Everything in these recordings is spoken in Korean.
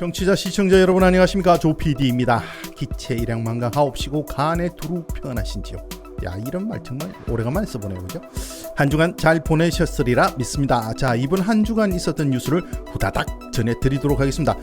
청취자 시청자 여러분 안녕하십니까, 조PD입니다. 기체 일양만강하옵시고 간에 두루 편하신지요. 야, 이런 말 정말 오래간만에 써보네요, 그죠? 한 주간 잘 보내셨으리라 믿습니다. 자, 이번 한 주간 있었던 뉴스를 후다닥 전해드리도록 하겠습니다.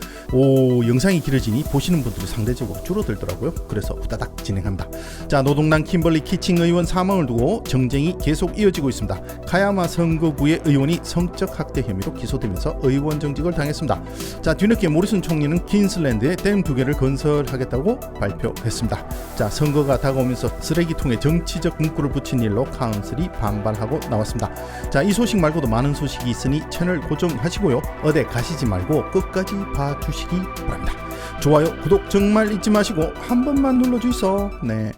영상이 길어지니 보시는 분들이 상대적으로 줄어들더라고요. 그래서 후다닥 진행합니다. 자, 노동당 킴벌리 키칭 의원 사망을 두고 정쟁이 계속 이어지고 있습니다. 카야마 선거구의 의원이 성적 학대 혐의로 기소되면서 의원 정직을 당했습니다. 자, 뒤늦게 모리슨 총리는 퀸슬랜드에 댐 2개를 건설하겠다고 발표했습니다. 자, 선거가 다가오면서 쓰레기통에 정치적 문구를 붙인 일로 카운슬이 반발하고 나왔습니다. 자, 이 소식 말고도 많은 소식이 있으니 채널 고정하시고요. 어디 가시지 말고 끝까지 봐주시기 바랍니다. 좋아요, 구독 정말 잊지 마시고 한 번만 눌러주이소. 네.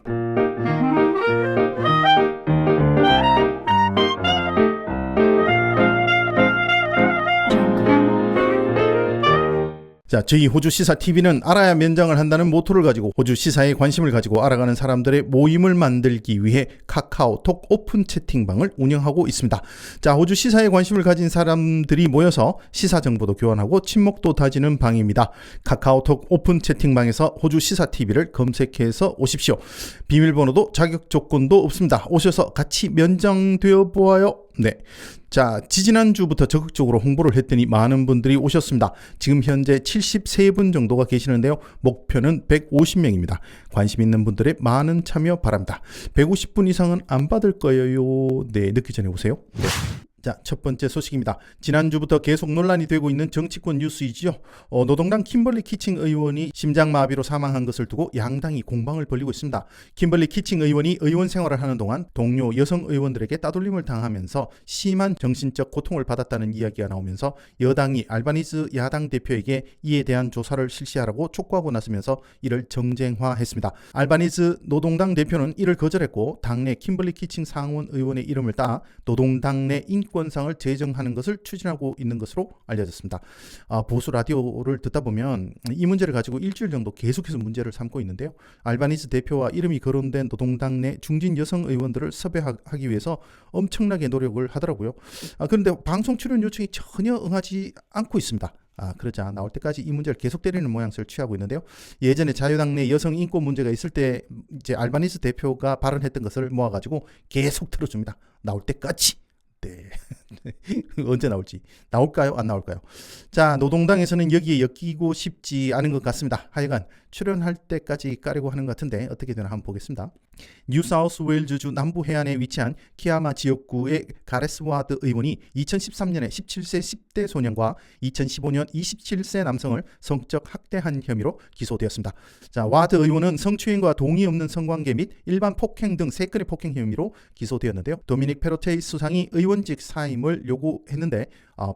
자, 저희 호주 시사 TV는 알아야 면장을 한다는 모토를 가지고 호주 시사에 관심을 가지고 알아가는 사람들의 모임을 만들기 위해 카카오톡 오픈 채팅방을 운영하고 있습니다. 자, 호주 시사에 관심을 가진 사람들이 모여서 시사 정보도 교환하고 친목도 다지는 방입니다. 카카오톡 오픈 채팅방에서 호주 시사 TV를 검색해서 오십시오. 비밀번호도 자격 조건도 없습니다. 오셔서 같이 면장되어 보아요. 네. 자, 지지난주부터 적극적으로 홍보를 했더니 많은 분들이 오셨습니다. 지금 현재 73분 정도가 계시는데요. 목표는 150명입니다. 관심 있는 분들의 많은 참여 바랍니다. 150분 이상은 안 받을 거예요. 네, 늦기 전에 오세요. 네. 자, 첫 번째 소식입니다. 지난주부터 계속 논란이 되고 있는 정치권 뉴스이지요. 노동당 킴벌리 키칭 의원이 심장마비로 사망한 것을 두고 양당이 공방을 벌이고 있습니다. 킴벌리 키칭 의원이 의원 생활을 하는 동안 동료 여성 의원들에게 따돌림을 당하면서 심한 정신적 고통을 받았다는 이야기가 나오면서 여당이 알바니즈 야당 대표에게 이에 대한 조사를 실시하라고 촉구하고 나서면서 이를 정쟁화했습니다. 알바니즈 노동당 대표는 이를 거절했고 당내 킴벌리 키칭 상원 의원의 이름을 따 노동당 내 인권상을 제정하는 것을 추진하고 있는 것으로 알려졌습니다. 보수 라디오를 듣다 보면 이 문제를 가지고 일주일 정도 계속해서 문제를 삼고 있는데요. 알바니즈 대표와 이름이 거론된 노동당 내 중진 여성 의원들을 섭외하기 위해서 엄청나게 노력을 하더라고요. 그런데 방송 출연 요청이 전혀 응하지 않고 있습니다. 그러자 나올 때까지 이 문제를 계속 때리는 모양새를 취하고 있는데요. 예전에 자유당 내 여성 인권 문제가 있을 때 이제 알바니즈 대표가 발언했던 것을 모아가지고 계속 틀어줍니다. 나올 때까지. 네. 언제 나올지. 나올까요? 안 나올까요? 자, 노동당에서는 여기에 엮이고 싶지 않은 것 같습니다. 하여간 출연할 때까지 까려고 하는 것 같은데 어떻게 되나 한번 보겠습니다. 뉴사우스웨일즈주 남부 해안에 위치한 키아마 지역구의 가레스 와드 의원이 2013년에 17세 10대 소년과 2015년 27세 남성을 성적 학대한 혐의로 기소되었습니다. 자, 와드 의원은 성추행과 동의 없는 성관계 및 일반 폭행 등 3건의 폭행 혐의로 기소되었는데요. 도미닉 페로테이 수상이 의원직 사임을 요구했는데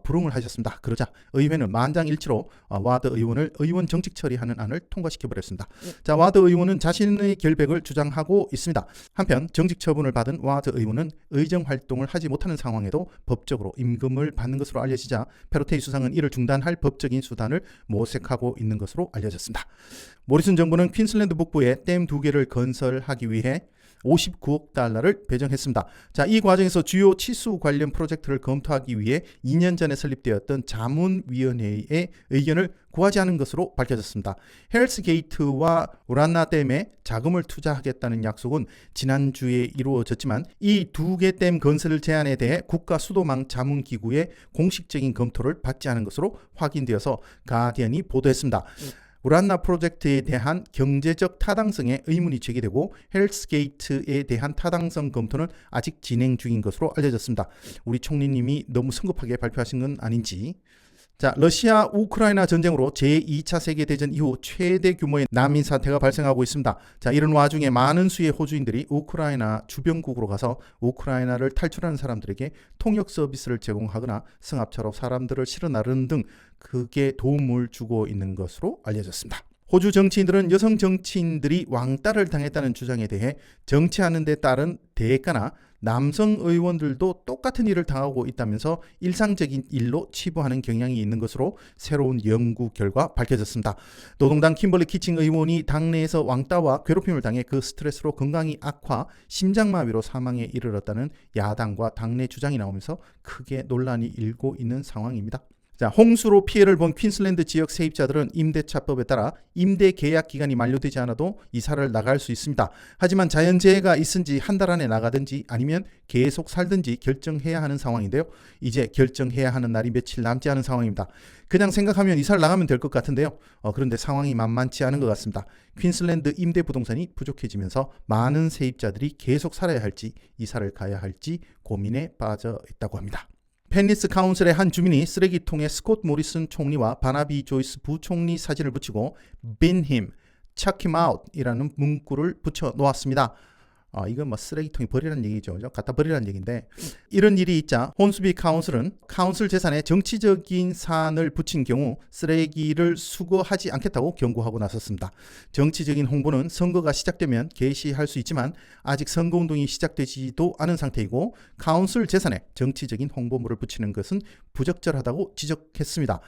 불응을 하셨습니다. 그러자 의회는 만장일치로 와드 의원을 의원 정직 처리하는 안을 통과시켜버렸습니다. 자, 와드 의원은 자신의 결백을 주장하고 있습니다. 한편 정직 처분을 받은 와드 의원은 의정 활동을 하지 못하는 상황에도 법적으로 임금을 받는 것으로 알려지자 페로테이 수상은 이를 중단할 법적인 수단을 모색하고 있는 것으로 알려졌습니다. 모리슨 정부는 퀸슬랜드 북부에 댐 2개를 건설하기 위해 59억 달러를 배정했습니다. 자, 이 과정에서 주요 치수 관련 프로젝트를 검토하기 위해 2년 전에 설립되었던 자문위원회의 의견을 구하지 않은 것으로 밝혀졌습니다. 헬스게이트와 우란나댐에 자금을 투자하겠다는 약속은 지난주에 이루어졌지만 이 2개 댐 건설 제안에 대해 국가수도망 자문기구의 공식적인 검토를 받지 않은 것으로 확인되어서 가디언이 보도했습니다. 우란나 프로젝트에 대한 경제적 타당성에 의문이 제기되고 헬스게이트에 대한 타당성 검토는 아직 진행 중인 것으로 알려졌습니다. 우리 총리님이 너무 성급하게 발표하신 건 아닌지. 자, 러시아 우크라이나 전쟁으로 제2차 세계대전 이후 최대 규모의 난민 사태가 발생하고 있습니다. 자, 이런 와중에 많은 수의 호주인들이 우크라이나 주변국으로 가서 우크라이나를 탈출하는 사람들에게 통역 서비스를 제공하거나 승합차로 사람들을 실어 나르는 등 그게 도움을 주고 있는 것으로 알려졌습니다. 호주 정치인들은 여성 정치인들이 왕따를 당했다는 주장에 대해 정치하는 데 따른 대가나 남성 의원들도 똑같은 일을 당하고 있다면서 일상적인 일로 치부하는 경향이 있는 것으로 새로운 연구 결과 밝혀졌습니다. 노동당 킴벌리 키칭 의원이 당내에서 왕따와 괴롭힘을 당해 그 스트레스로 건강이 악화, 심장마비로 사망에 이르렀다는 야당과 당내 주장이 나오면서 크게 논란이 일고 있는 상황입니다. 자, 홍수로 피해를 본 퀸슬랜드 지역 세입자들은 임대차법에 따라 임대 계약 기간이 만료되지 않아도 이사를 나갈 수 있습니다. 하지만 자연재해가 있은 지 한 달 안에 나가든지 아니면 계속 살든지 결정해야 하는 상황인데요. 이제 결정해야 하는 날이 며칠 남지 않은 상황입니다. 그냥 생각하면 이사를 나가면 될 것 같은데요. 그런데 상황이 만만치 않은 것 같습니다. 퀸슬랜드 임대 부동산이 부족해지면서 많은 세입자들이 계속 살아야 할지 이사를 가야 할지 고민에 빠져 있다고 합니다. 펜리스 카운슬의 한 주민이 쓰레기통에 스콧 모리슨 총리와 바나비 조이스 부총리 사진을 붙이고 bin him, chuck him out 이라는 문구를 붙여 놓았습니다. 이건 뭐 쓰레기통에 버리라는 얘기죠. 갖다 버리라는 얘기인데, 이런 일이 있자 혼스비 카운슬은 카운슬 재산에 정치적인 사안을 붙인 경우 쓰레기를 수거하지 않겠다고 경고하고 나섰습니다. 정치적인 홍보는 선거가 시작되면 개시할 수 있지만 아직 선거운동이 시작되지도 않은 상태이고 카운슬 재산에 정치적인 홍보물을 붙이는 것은 부적절하다고 지적했습니다.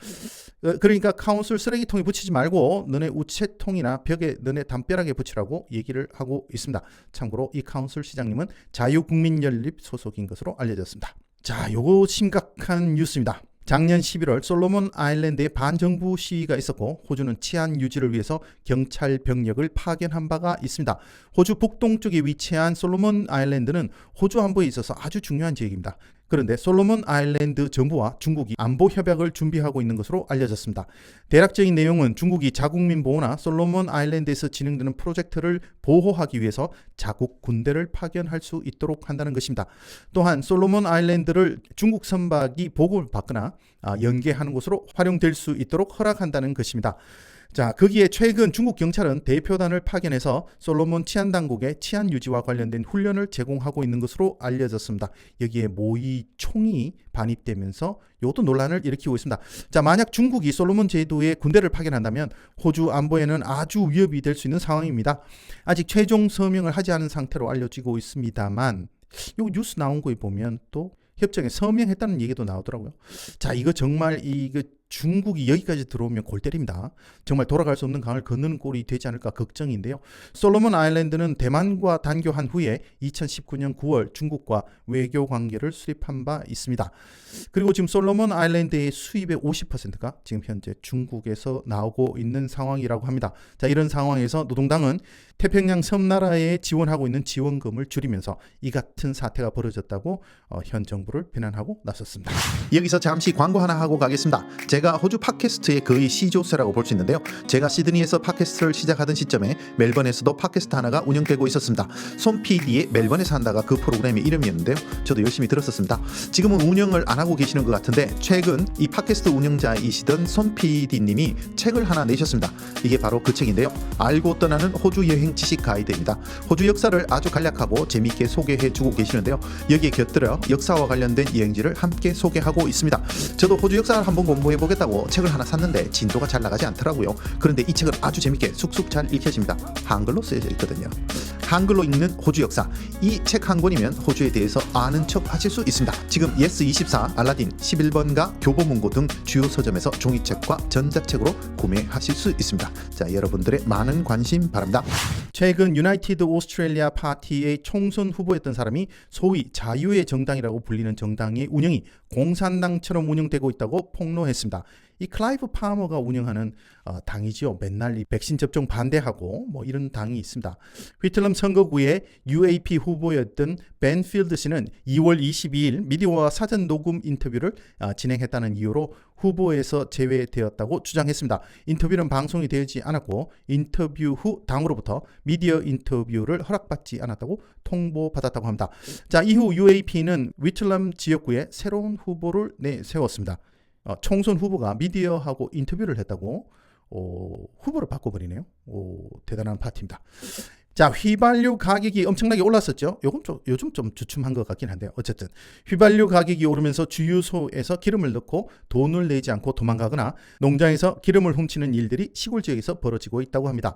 그러니까 카운슬 쓰레기통에 붙이지 말고 너네 우체통이나 벽에 너네 담벼락에 붙이라고 얘기를 하고 있습니다. 참고로 이 카운슬 시장님은 자유국민연립 소속인 것으로 알려졌습니다. 자, 요거 심각한 뉴스입니다. 작년 11월 솔로몬 아일랜드에 반정부 시위가 있었고 호주는 치안 유지를 위해서 경찰 병력을 파견한 바가 있습니다. 호주 북동쪽에 위치한 솔로몬 아일랜드는 호주 안보에 있어서 아주 중요한 지역입니다. 그런데 솔로몬 아일랜드 정부와 중국이 안보 협약을 준비하고 있는 것으로 알려졌습니다. 대략적인 내용은 중국이 자국민 보호나 솔로몬 아일랜드에서 진행되는 프로젝트를 보호하기 위해서 자국 군대를 파견할 수 있도록 한다는 것입니다. 또한 솔로몬 아일랜드를 중국 선박이 보급을 받거나 연계하는 곳으로 활용될 수 있도록 허락한다는 것입니다. 자, 거기에 최근 중국 경찰은 대표단을 파견해서 솔로몬 치안 당국의 치안 유지와 관련된 훈련을 제공하고 있는 것으로 알려졌습니다. 여기에 모의 총이 반입되면서 이것도 논란을 일으키고 있습니다. 자, 만약 중국이 솔로몬 제도에 군대를 파견한다면 호주 안보에는 아주 위협이 될 수 있는 상황입니다. 아직 최종 서명을 하지 않은 상태로 알려지고 있습니다만 이 뉴스 나온 거에 보면 또 협정에 서명했다는 얘기도 나오더라고요. 자, 이거 정말 이거 중국이 여기까지 들어오면 골 때립니다. 정말 돌아갈 수 없는 강을 건너는 꼴이 되지 않을까 걱정인데요. 솔로몬 아일랜드는 대만과 단교한 후에 2019년 9월 중국과 외교 관계를 수립한 바 있습니다. 그리고 지금 솔로몬 아일랜드의 수입의 50%가 지금 현재 중국에서 나오고 있는 상황이라고 합니다. 자, 이런 상황에서 노동당은 태평양 섬나라에 지원하고 있는 지원금을 줄이면서 이 같은 사태가 벌어졌다고 현 정부를 비난하고 나섰습니다. 여기서 잠시 광고 하나 하고 가겠습니다. 제가 호주 팟캐스트의 거의 시조세라고 볼 수 있는데요. 제가 시드니에서 팟캐스트를 시작하던 시점에 멜번에서도 팟캐스트 하나가 운영되고 있었습니다. 손 PD의 멜번에서 한다가 그 프로그램의 이름이었는데요. 저도 열심히 들었었습니다. 지금은 운영을 안 하고 계시는 것 같은데 최근 이 팟캐스트 운영자이시던 손 PD님이 책을 하나 내셨습니다. 이게 바로 그 책인데요. 알고 떠나는 호주 여행 지식 가이드입니다. 호주 역사를 아주 간략하고 재미있게 소개해주고 계시는데요. 여기에 곁들여 역사와 관련된 여행지를 함께 소개하고 있습니다. 저도 호주 역사를 한번 공부해보겠다고 책을 하나 샀는데 진도가 잘 나가지 않더라고요. 그런데 이 책은 아주 재밌게 쑥쑥 잘 읽혀집니다. 한글로 쓰여져 있거든요. 한글로 읽는 호주 역사, 이 책 한 권이면 호주에 대해서 아는 척 하실 수 있습니다. 지금 예스24, 알라딘, 11번가, 교보문고 등 주요 서점에서 종이책과 전자책으로 구매하실 수 있습니다. 자, 여러분들의 많은 관심 바랍니다. 최근 유나이티드 오스트레일리아 파티의 총선 후보였던 사람이 소위 자유의 정당이라고 불리는 정당의 운영이 공산당처럼 운영되고 있다고 폭로했습니다. 이 클라이브 파머가 운영하는 당이지요. 맨날 이 백신 접종 반대하고 뭐 이런 당이 있습니다. 휘틀럼 선거구의 UAP 후보였던 벤 필드 씨는 2월 22일 미디어와 사전 녹음 인터뷰를 진행했다는 이유로 후보에서 제외되었다고 주장했습니다. 인터뷰는 방송이 되지 않았고 인터뷰 후 당으로부터 미디어 인터뷰를 허락받지 않았다고 통보받았다고 합니다. 자, 이후 UAP는 휘틀럼 지역구에 새로운 후보를 내세웠습니다. 총선 후보가 미디어하고 인터뷰를 했다고 후보를 바꿔버리네요. 대단한 파티입니다. 자, 휘발유 가격이 엄청나게 올랐었죠. 요즘 좀 주춤한 것 같긴 한데요. 어쨌든 휘발유 가격이 오르면서 주유소에서 기름을 넣고 돈을 내지 않고 도망가거나 농장에서 기름을 훔치는 일들이 시골 지역에서 벌어지고 있다고 합니다.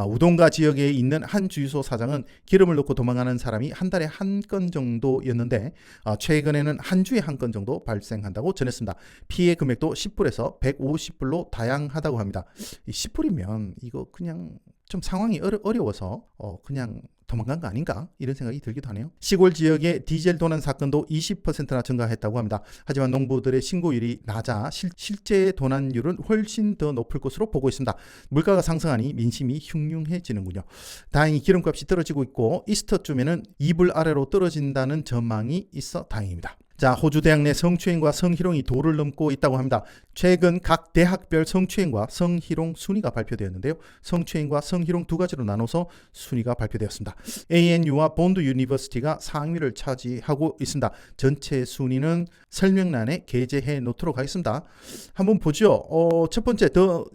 우동가 지역에 있는 한 주유소 사장은 기름을 넣고 도망가는 사람이 한 달에 한 건 정도였는데 최근에는 한 주에 한 건 정도 발생한다고 전했습니다. 피해 금액도 10불에서 150불로 다양하다고 합니다. 이 10불이면 이거 그냥 좀 상황이 어려워서 그냥 도망간 거 아닌가? 이런 생각이 들기도 하네요. 시골 지역의 디젤 도난 사건도 20%나 증가했다고 합니다. 하지만 농부들의 신고율이 낮아 실제 도난율은 훨씬 더 높을 것으로 보고 있습니다. 물가가 상승하니 민심이 흉흉해지는군요. 다행히 기름값이 떨어지고 있고 이스터쯤에는 이불 아래로 떨어진다는 전망이 있어 다행입니다. 자, 호주 대학 내 성추행과 성희롱이 도를 넘고 있다고 합니다. 최근 각 대학별 성추행과 성희롱 순위가 발표되었는데요. 성추행과 성희롱 두 가지로 나눠서 순위가 발표되었습니다. ANU와 본드 유니버시티가 상위를 차지하고 있습니다. 전체 순위는 설명란에 게재해 놓도록 하겠습니다. 한번 보죠. 첫 번째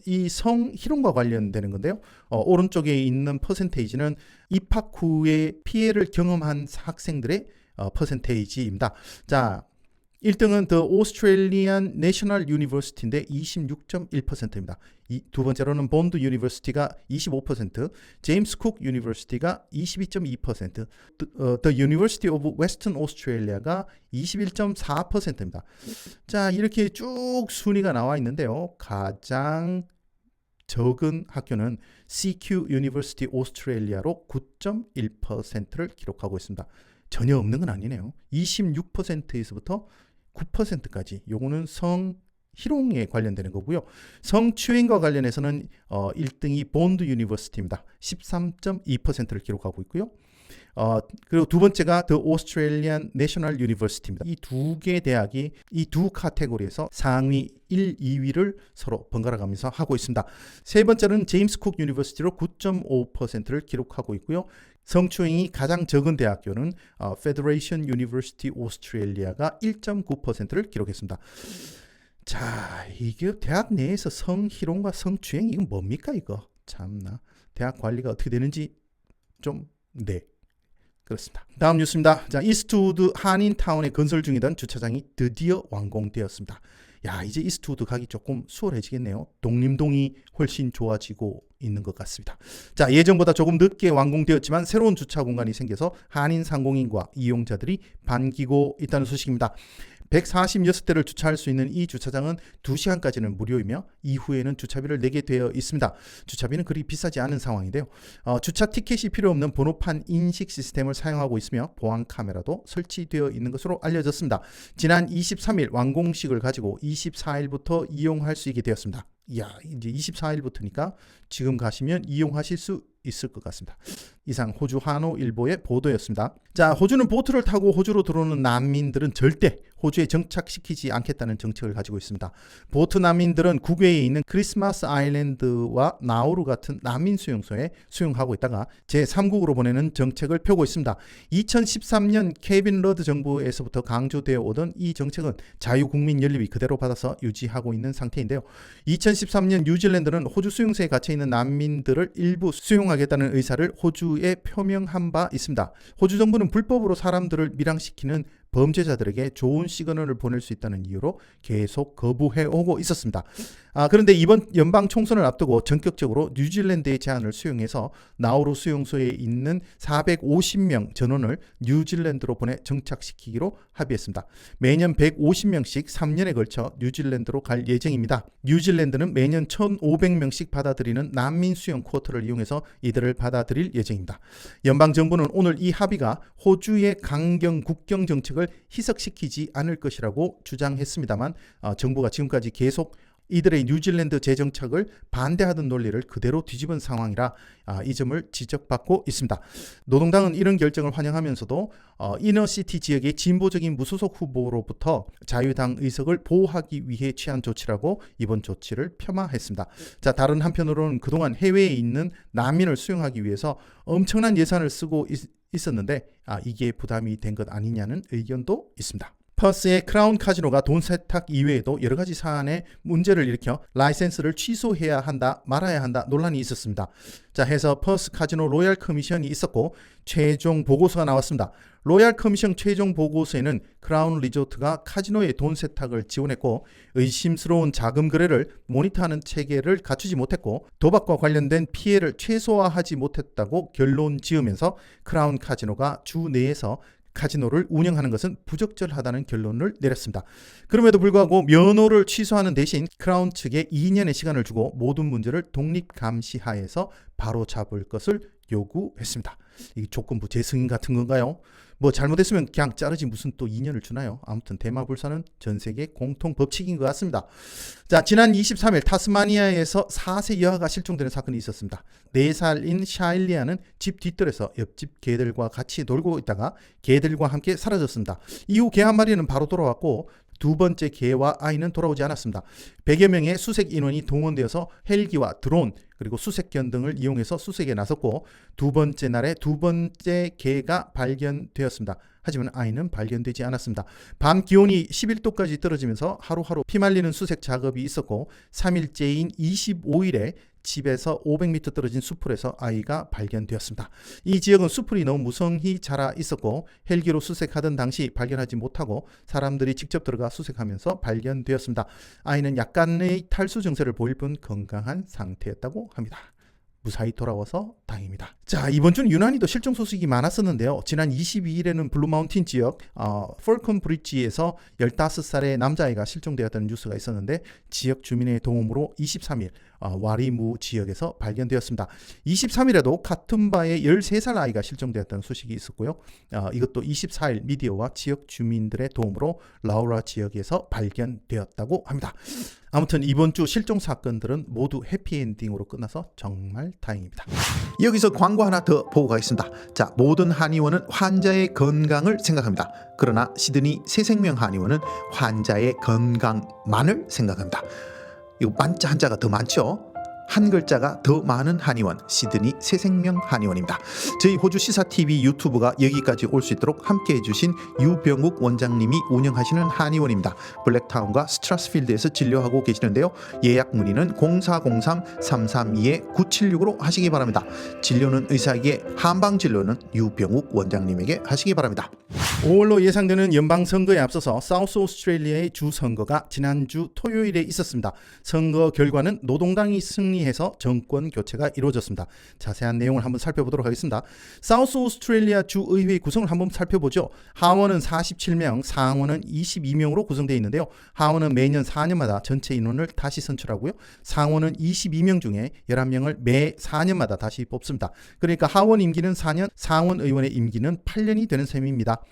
이 성희롱과 관련되는 건데요. 오른쪽에 있는 퍼센테이지는 입학 후에 피해를 경험한 학생들의 퍼센테이지입니다. 자, 1등은 The Australian National University인데 26.1%입니다. 두 번째로는 본드 유니버시티가 25%, 제임스 쿡 유니버시티가 22.2%, The University of Western Australia가 21.4%입니다. 자, 이렇게 쭉 순위가 나와 있는데요. 가장 적은 학교는 CQ University Australia로 9.1%를 기록하고 있습니다. 전혀 없는 건 아니네요. 26%에서부터 9%까지. 요거는 성희롱에 관련되는 거고요. 성추행과 관련해서는 1등이 본드 유니버시티입니다. 13.2%를 기록하고 있고요. 그리고 두 번째가 The Australian National University입니다. 이 두 개 대학이 이 두 카테고리에서 상위 1, 2위를 서로 번갈아 가면서 하고 있습니다. 세 번째는 제임스 쿡 유니버시티로 9.5%를 기록하고 있고요. 성추행이 가장 적은 대학교는 Federation University Australia가 1.9%를 기록했습니다. 자, 이게 대학 내에서 성희롱과 성추행 이건 뭡니까 이거? 참나. 대학 관리가 어떻게 되는지 좀 그렇습니다. 다음 뉴스입니다. 자, 이스트우드 한인타운에 건설 중이던 주차장이 드디어 완공되었습니다. 야, 이제 이스트우드 가기 조금 수월해지겠네요. 독림동이 훨씬 좋아지고 있는 것 같습니다. 자, 예정보다 조금 늦게 완공되었지만 새로운 주차 공간이 생겨서 한인 상공인과 이용자들이 반기고 있다는 소식입니다. 146대를 주차할 수 있는 이 주차장은 2시간까지는 무료이며 이후에는 주차비를 내게 되어 있습니다. 주차비는 그리 비싸지 않은 상황인데요. 주차 티켓이 필요 없는 번호판 인식 시스템을 사용하고 있으며 보안 카메라도 설치되어 있는 것으로 알려졌습니다. 지난 23일 완공식을 가지고 24일부터 이용할 수 있게 되었습니다. 이야, 이제 24일부터니까 지금 가시면 이용하실 수 있을 것 같습니다. 이상 호주 한화일보의 보도였습니다. 자, 호주는 보트를 타고 호주로 들어오는 난민들은 절대 호주에 정착시키지 않겠다는 정책을 가지고 있습니다. 보트 난민들은 국외에 있는 크리스마스 아일랜드와 나우루 같은 난민 수용소에 수용하고 있다가 제3국으로 보내는 정책을 펴고 있습니다. 2013년 케빈 러드 정부에서부터 강조되어 오던 이 정책은 자유국민 연립이 그대로 받아서 유지하고 있는 상태인데요. 2013년 뉴질랜드는 호주 수용소에 갇혀 있는 난민들을 일부 수용하겠다는 의사를 호주에 표명한 바 있습니다. 호주 정부는 불법으로 사람들을 밀항시키는 범죄자들에게 좋은 시그널을 보낼 수 있다는 이유로 계속 거부해 오고 있었습니다. 그런데 이번 연방 총선을 앞두고 전격적으로 뉴질랜드의 제안을 수용해서 나우루 수용소에 있는 450명 전원을 뉴질랜드로 보내 정착시키기로 합의했습니다. 매년 150명씩 3년에 걸쳐 뉴질랜드로 갈 예정입니다. 뉴질랜드는 매년 1,500명씩 받아들이는 난민 수용 쿼터를 이용해서 이들을 받아들일 예정입니다. 연방 정부는 오늘 이 합의가 호주의 강경 국경 정책을 희석시키지 않을 것이라고 주장했습니다만 정부가 지금까지 계속 이들의 뉴질랜드 재정착을 반대하던 논리를 그대로 뒤집은 상황이라 이 점을 지적받고 있습니다. 노동당은 이런 결정을 환영하면서도 이너시티 지역의 진보적인 무소속 후보로부터 자유당 의석을 보호하기 위해 취한 조치라고 이번 조치를 폄하했습니다. 자, 다른 한편으로는 그동안 해외에 있는 난민을 수용하기 위해서 엄청난 예산을 쓰고 있었는데 이게 부담이 된 것 아니냐는 의견도 있습니다. 퍼스의 크라운 카지노가 돈 세탁 이외에도 여러 가지 사안에 문제를 일으켜 라이센스를 취소해야 한다, 말아야 한다 논란이 있었습니다. 자, 해서 퍼스 카지노 로얄 커미션이 있었고 최종 보고서가 나왔습니다. 로얄 커미션 최종 보고서에는 크라운 리조트가 카지노의 돈 세탁을 지원했고 의심스러운 자금 거래를 모니터하는 체계를 갖추지 못했고 도박과 관련된 피해를 최소화하지 못했다고 결론 지으면서 크라운 카지노가 주 내에서 카지노를 운영하는 것은 부적절하다는 결론을 내렸습니다. 그럼에도 불구하고 면허를 취소하는 대신 크라운 측에 2년의 시간을 주고 모든 문제를 독립 감시하에서 바로 잡을 것을 요구했습니다. 이 조건부 재승인 같은 건가요? 뭐 잘못했으면 그냥 자르지 무슨 또 2년을 주나요? 아무튼 대마불사는 전 세계 공통 법칙인 것 같습니다. 자, 지난 23일 타스마니아에서 4세 여아가 실종되는 사건이 있었습니다. 4살인 샤일리아는 집 뒷뜰에서 옆집 개들과 같이 놀고 있다가 개들과 함께 사라졌습니다. 이후 개 한 마리는 바로 돌아왔고 두 번째 개와 아이는 돌아오지 않았습니다. 100여 명의 수색 인원이 동원되어서 헬기와 드론 그리고 수색견 등을 이용해서 수색에 나섰고 두 번째 날에 두 번째 개가 발견되었습니다. 하지만 아이는 발견되지 않았습니다. 밤 기온이 11도까지 떨어지면서 하루하루 피말리는 수색 작업이 있었고 3일째인 25일에 집에서 500m 떨어진 수풀에서 아이가 발견되었습니다. 이 지역은 수풀이 너무 무성히 자라 있었고 헬기로 수색하던 당시 발견하지 못하고 사람들이 직접 들어가 수색하면서 발견되었습니다. 아이는 약간의 탈수 증세를 보일 뿐 건강한 상태였다고 합니다. 무사히 돌아와서 다행입니다. 자, 이번 주는 유난히도 실종 소식이 많았었는데요. 지난 22일에는 블루마운틴 지역 폴컨 브릿지에서 15살의 남자아이가 실종되었다는 뉴스가 있었는데 지역 주민의 도움으로 23일 와리무 지역에서 발견되었습니다. 23일에도 카툰바의 13살 아이가 실종되었다는 소식이 있었고요. 이것도 24일 미디어와 지역 주민들의 도움으로 라우라 지역에서 발견되었다고 합니다. 아무튼 이번 주 실종 사건들은 모두 해피엔딩으로 끝나서 정말 다행입니다. 여기서 광고 하나 더 보고 가겠습니다. 자, 모든 한의원은 환자의 건강을 생각합니다. 그러나 시드니 새생명 한의원은 환자의 건강만을 생각합니다. 이거 만자 한자가 더 많죠? 한 글자가 더 많은 한의원, 시드니 새생명 한의원입니다. 저희 호주 시사TV 유튜브가 여기까지 올 수 있도록 함께 해주신 유병욱 원장님이 운영하시는 한의원입니다. 블랙타운과 스트라스필드에서 진료하고 계시는데요. 예약 문의는 0403-332-9765로 하시기 바랍니다. 진료는 의사에게, 한방진료는 유병욱 원장님에게 하시기 바랍니다. 5월로 예상되는 연방선거에 앞서서 사우스 오스트레일리아의 주선거가 지난주 토요일에 있었습니다. 선거 결과는 노동당이 승리해서 정권 교체가 이루어졌습니다. 자세한 내용을 한번 살펴보도록 하겠습니다. 사우스 오스트레일리아 주의회 구성을 한번 살펴보죠. 하원은 47명, 상원은 22명으로 구성되어 있는데요. 하원은 매년 4년마다 전체 인원을 다시 선출하고요. 상원은 22명 중에 11명을 매 4년마다 다시 뽑습니다. 그러니까 하원 임기는 4년, 상원 의원의 임기는 8년이 되는 셈입니다.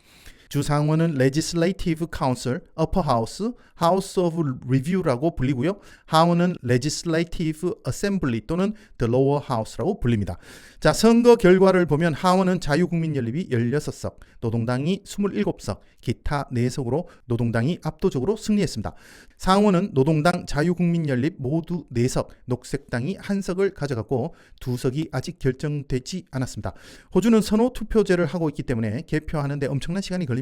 주상원은 Legislative Council, Upper House, House of Review라고 불리고요. 하원은 Legislative Assembly 또는 The Lower House라고 불립니다. 자, 선거 결과를 보면 하원은 자유국민연립이 16석, 노동당이 27석, 기타 4석으로 노동당이 압도적으로 승리했습니다. 상원은 노동당, 자유국민연립 모두 4석, 녹색당이 1석을 가져갔고 2석이 아직 결정되지 않았습니다. 호주는 선호 투표제를 하고 있기 때문에 개표하는 데 엄청난 시간이 걸립니다.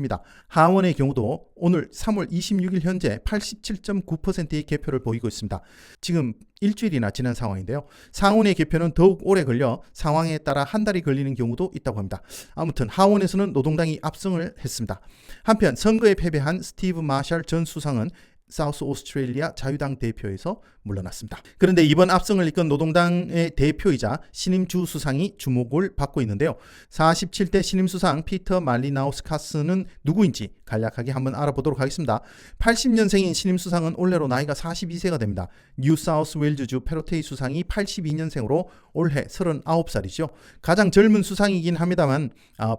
하원의 경우도 오늘 3월 26일 현재 87.9%의 개표를 보이고 있습니다. 지금 일주일이나 지난 상황인데요. 상원의 개표는 더욱 오래 걸려 상황에 따라 한 달이 걸리는 경우도 있다고 합니다. 아무튼 하원에서는 노동당이 압승을 했습니다. 한편 선거에 패배한 스티브 마샬 전 수상은 사우스 오스트레일리아 자유당 대표에서 물러났습니다. 그런데 이번 압승을 이끈 노동당의 대표이자 신임 주 수상이 주목을 받고 있는데요. 47대 신임 수상 피터 말리나우스카스는 누구인지 간략하게 한번 알아보도록 하겠습니다. 80년생인 신임 수상은 올해로 나이가 42세가 됩니다. 뉴사우스웨일즈주 페로테이 수상이 82년생으로 올해 39살이죠. 가장 젊은 수상이긴 합니다만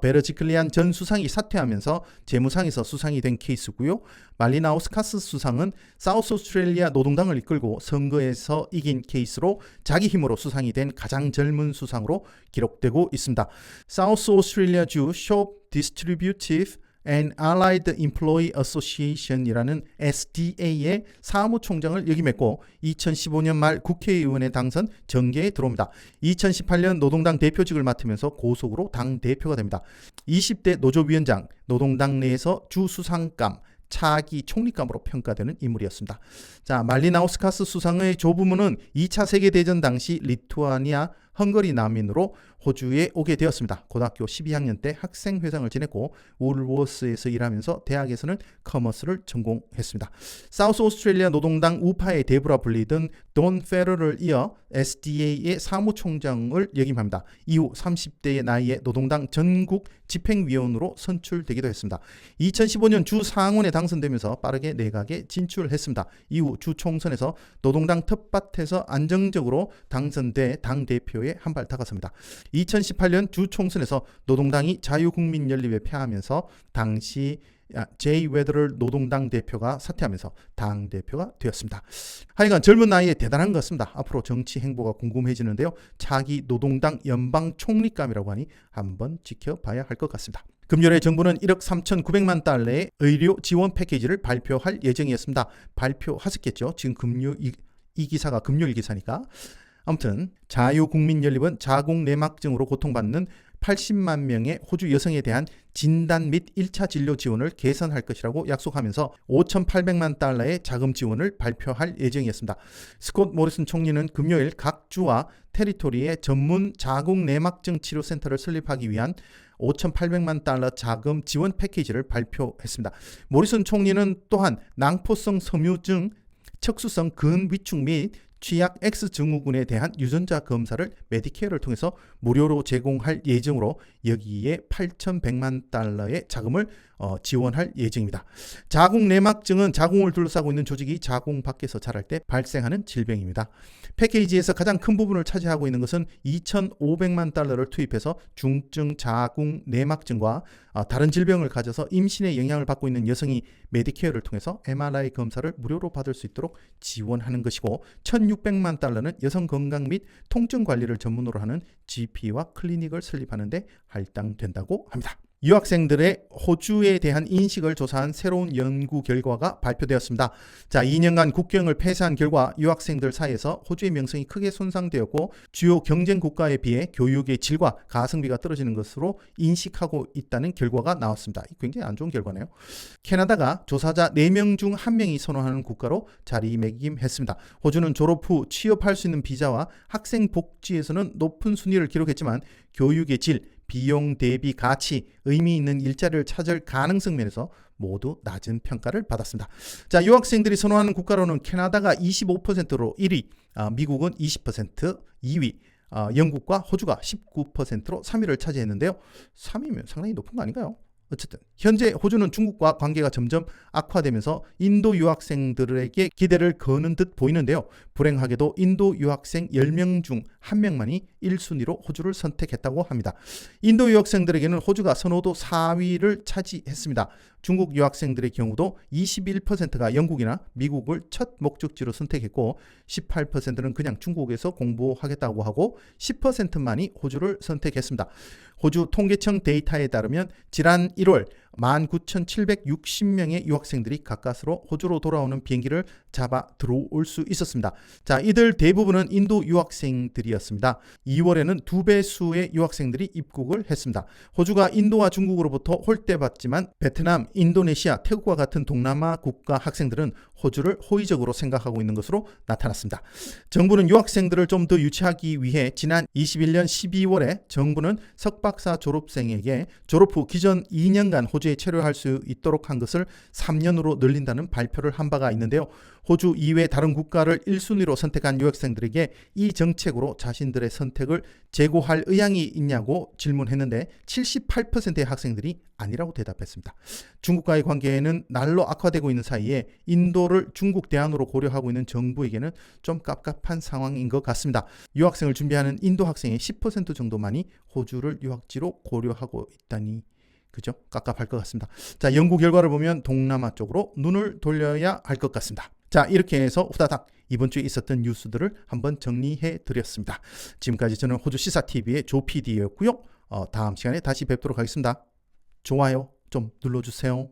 베르지클리안 전 수상이 사퇴하면서 재무상에서 수상이 된 케이스고요. 말리나우스카스 수상은 사우스 오스트레일리아 노동당을 이끌고 선거에서 이긴 케이스로 자기 힘으로 수상이 된 가장 젊은 수상으로 기록되고 있습니다. 사우스 오스트레일리아주 Shop Distributive and Allied Employee Association이라는 SDA의 사무총장을 역임했고 2015년 말 국회의원에 당선 정계에 들어옵니다. 2018년 노동당 대표직을 맡으면서 고속으로 당 대표가 됩니다. 20대 노조위원장, 노동당 내에서 주수상감, 차기 총리감으로 평가되는 인물이었습니다. 자, 말리나우스카스 수상의 조부모는 2차 세계대전 당시 리투아니아 헝거리 난민으로 호주에 오게 되었습니다. 고등학교 12학년 때 학생회장을 지냈고 울워스에서 일하면서 대학에서는 커머스를 전공했습니다. 사우스 오스트레일리아 노동당 우파의 대부라 불리던 돈 페러를 이어 SDA의 사무총장을 역임합니다. 이후 30대의 나이에 노동당 전국 집행위원으로 선출되기도 했습니다. 2015년 주 상원에 당선되면서 빠르게 내각에 진출했습니다. 이후 주 총선에서 노동당 텃밭에서 안정적으로 당선돼 당대표에 목표에 한 발 다가섭니다. 2018년 주 총선에서 노동당이 자유국민연립에 패하면서 당시 제이 웨더럴 노동당 대표가 사퇴하면서 당 대표가 되었습니다. 하여간 젊은 나이에 대단한 것 같습니다. 앞으로 정치 행보가 궁금해지는데요. 차기 노동당 연방 총리감이라고 하니 한번 지켜봐야 할 것 같습니다. 금요일에 정부는 1억 3,900만 달러의 의료 지원 패키지를 발표할 예정이었습니다. 발표하셨겠죠? 지금 이 기사가 금요일 기사니까. 아무튼 자유국민연립은 자궁 내막증으로 고통받는 80만 명의 호주 여성에 대한 진단 및 1차 진료 지원을 개선할 것이라고 약속하면서 5,800만 달러의 자금 지원을 발표할 예정이었습니다. 스콧 모리슨 총리는 금요일 각 주와 테리토리의 전문 자궁 내막증 치료센터를 설립하기 위한 5,800만 달러 자금 지원 패키지를 발표했습니다. 모리슨 총리는 또한 낭포성 섬유증, 척수성 근위축 및 취약 X 증후군에 대한 유전자 검사를 메디케어를 통해서 무료로 제공할 예정으로 여기에 8,100만 달러의 자금을 지원할 예정입니다. 자궁 내막증은 자궁을 둘러싸고 있는 조직이 자궁 밖에서 자랄 때 발생하는 질병입니다. 패키지에서 가장 큰 부분을 차지하고 있는 것은 2,500만 달러를 투입해서 중증 자궁 내막증과 다른 질병을 가져서 임신에 영향을 받고 있는 여성이 메디케어를 통해서 MRI 검사를 무료로 받을 수 있도록 지원하는 것이고 1,600만 달러는 여성 건강 및 통증 관리를 전문으로 하는 GP와 클리닉을 설립하는 데 할당된다고 합니다. 유학생들의 호주에 대한 인식을 조사한 새로운 연구 결과가 발표되었습니다. 자, 2년간 국경을 폐쇄한 결과 유학생들 사이에서 호주의 명성이 크게 손상되었고 주요 경쟁 국가에 비해 교육의 질과 가성비가 떨어지는 것으로 인식하고 있다는 결과가 나왔습니다. 굉장히 안 좋은 결과네요. 캐나다가 조사자 4명 중 1명이 선호하는 국가로 자리매김했습니다. 호주는 졸업 후 취업할 수 있는 비자와 학생 복지에서는 높은 순위를 기록했지만 교육의 질, 비용 대비 가치, 의미 있는 일자리를 찾을 가능성 면에서 모두 낮은 평가를 받았습니다. 자, 유학생들이 선호하는 국가로는 캐나다가 25%로 1위, 미국은 20%, 2위, 영국과 호주가 19%로 3위를 차지했는데요. 3위면 상당히 높은 거 아닌가요? 어쨌든 현재 호주는 중국과 관계가 점점 악화되면서 인도 유학생들에게 기대를 거는 듯 보이는데요. 불행하게도 인도 유학생 10명 중 1명만이 1순위로 호주를 선택했다고 합니다. 인도 유학생들에게는 호주가 선호도 4위를 차지했습니다. 중국 유학생들의 경우도 21%가 영국이나 미국을 첫 목적지로 선택했고 18%는 그냥 중국에서 공부하겠다고 하고 10%만이 호주를 선택했습니다. 호주 통계청 데이터에 따르면 지난 1월 19,760명의 유학생들이 가까스로 호주로 돌아오는 비행기를 잡아 들어올 수 있었습니다. 자, 이들 대부분은 인도 유학생들이었습니다. 2월에는 2배 수의 유학생들이 입국을 했습니다. 호주가 인도와 중국으로부터 홀대받지만 베트남, 인도네시아, 태국과 같은 동남아 국가 학생들은 호주를 호의적으로 생각하고 있는 것으로 나타났습니다. 정부는 유학생들을 좀 더 유치하기 위해 지난 21년 12월에 정부는 석박사 졸업생에게 졸업 후 기존 2년간 호주에 체류할 수 있도록 한 것을 3년으로 늘린다는 발표를 한 바가 있는데요. 호주 이외 다른 국가를 1순위로 선택한 유학생들에게 이 정책으로 자신들의 선택을 재고할 의향이 있냐고 질문했는데 78%의 학생들이 아니라고 대답했습니다. 중국과의 관계는 날로 악화되고 있는 사이에 인도를 중국 대안으로 고려하고 있는 정부에게는 좀 깝깝한 상황인 것 같습니다. 유학생을 준비하는 인도 학생의 10% 정도만이 호주를 유학지로 고려하고 있다니 그죠? 깝깝할 것 같습니다. 자, 연구 결과를 보면 동남아 쪽으로 눈을 돌려야 할 것 같습니다. 자, 이렇게 해서 후다닥 이번 주에 있었던 뉴스들을 한번 정리해 드렸습니다. 지금까지 저는 호주 시사TV의 조 PD였고요. 다음 시간에 다시 뵙도록 하겠습니다. 좋아요 좀 눌러주세요.